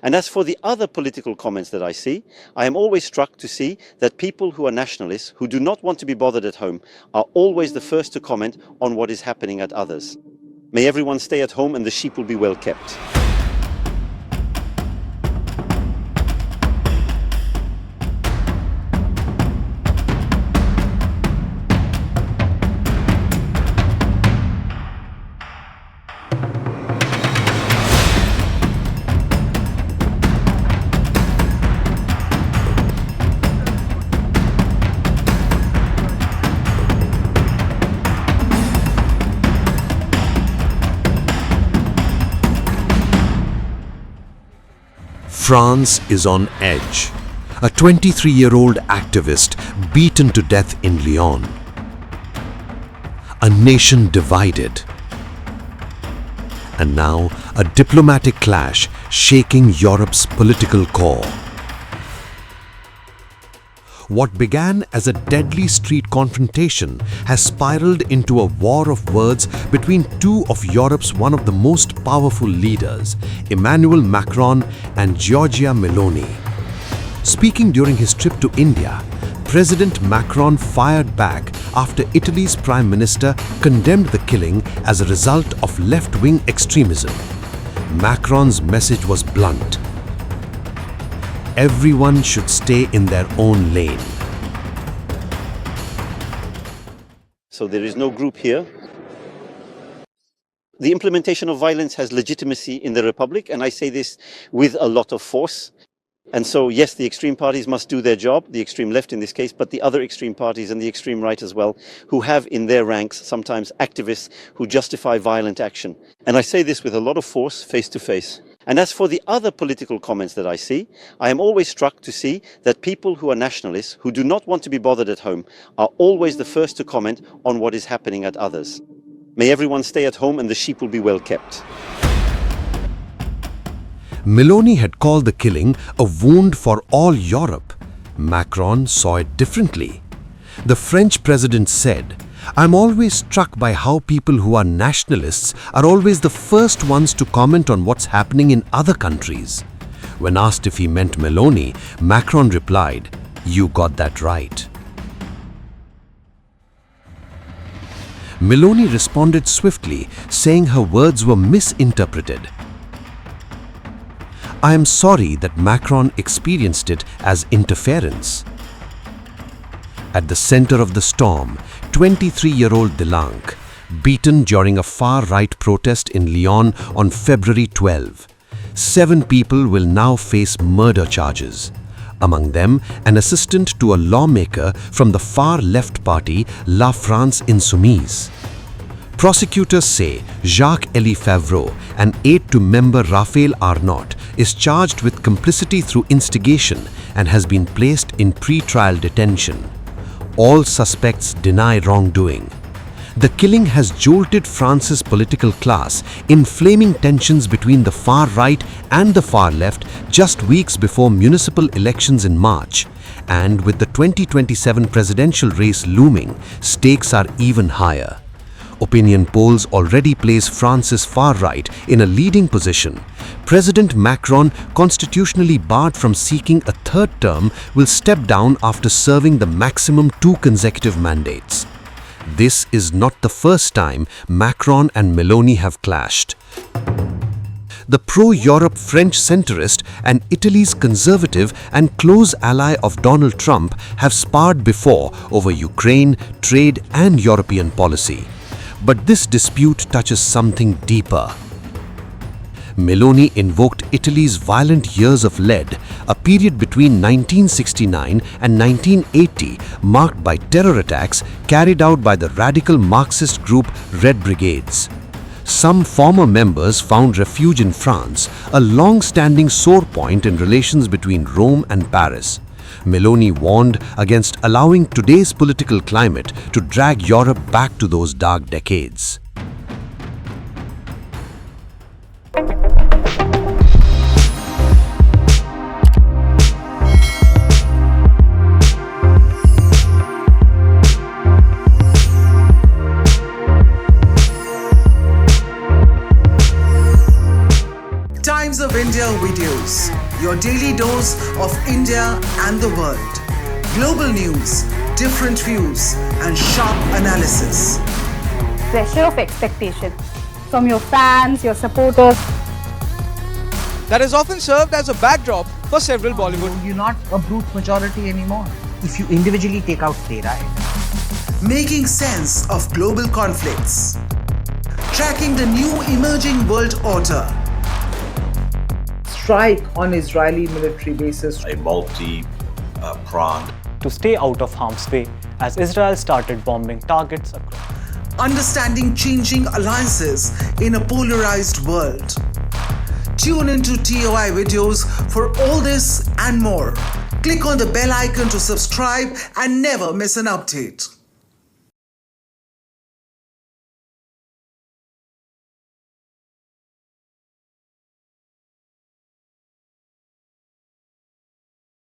And as for the other political comments that I see, I am always struck to see that people who are nationalists, who do not want to be bothered at home, are always the first to comment on what is happening at others. May everyone stay at home and the sheep will be well kept. France is on edge. A 23-year-old activist beaten to death in Lyon. A nation divided. And now a diplomatic clash shaking Europe's political core. What began as a deadly street confrontation has spiraled into a war of words between two of Europe's one of the most powerful leaders, Emmanuel Macron and Giorgia Meloni. Speaking during his trip to India, President Macron fired back after Italy's Prime Minister condemned the killing as a result of left-wing extremism. Macron's message was blunt. Everyone should stay in their own lane. So there is no group here. The implementation of violence has legitimacy in the Republic, and I say this with a lot of force. And so, yes, the extreme parties must do their job, the extreme left in this case, but the other extreme parties and the extreme right as well, who have in their ranks sometimes activists who justify violent action. And I say this with a lot of force, face to face. And as for the other political comments that I see, I am always struck to see that people who are nationalists, who do not want to be bothered at home, are always the first to comment on what is happening at others. May everyone stay at home and the sheep will be well kept. Meloni had called the killing a wound for all Europe. Macron saw it differently. The French president said, "I'm always struck by how people who are nationalists are always the first ones to comment on what's happening in other countries." When asked if he meant Meloni, Macron replied, "You got that right." Meloni responded swiftly, saying her words were misinterpreted. "I am sorry that Macron experienced it as interference." At the center of the storm, 23-year-old Deranque, beaten during a far-right protest in Lyon on February 12. 7 people will now face murder charges. Among them, an assistant to a lawmaker from the far-left party La France Insoumise. Prosecutors say Jacques-Elie, an aide to member Raphael Arnault, is charged with complicity through instigation and has been placed in pre-trial detention. All suspects deny wrongdoing. The killing has jolted France's political class, inflaming tensions between the far right and the far left just weeks before municipal elections in March. And with the 2027 presidential race looming, stakes are even higher. Opinion polls already place France's far right in a leading position. President Macron, constitutionally barred from seeking a third term, will step down after serving the maximum 2 consecutive mandates. This is not the first time Macron and Meloni have clashed. The pro-Europe French centrist and Italy's conservative and close ally of Donald Trump have sparred before over Ukraine, trade and European policy. But this dispute touches something deeper. Meloni invoked Italy's violent years of lead, a period between 1969 and 1980 marked by terror attacks carried out by the radical Marxist group Red Brigades. Some former members found refuge in France, a long-standing sore point in relations between Rome and Paris. Meloni warned against allowing today's political climate to drag Europe back to those dark decades. Times of India videos. your daily dose of India and the world. Global news, different views, and sharp analysis. Pressure of expectation from your fans, your supporters. That is often served as a backdrop for several Bollywood. You're not a brute majority anymore. If you individually take out they right. Making sense of global conflicts. Tracking the new emerging world order. Strike on Israeli military bases. A multi-pronged. To stay out of harm's way as Israel started bombing targets across. Understanding changing alliances in a polarized world. Tune into TOI videos for all this and more. Click on the bell icon to subscribe and never miss an update.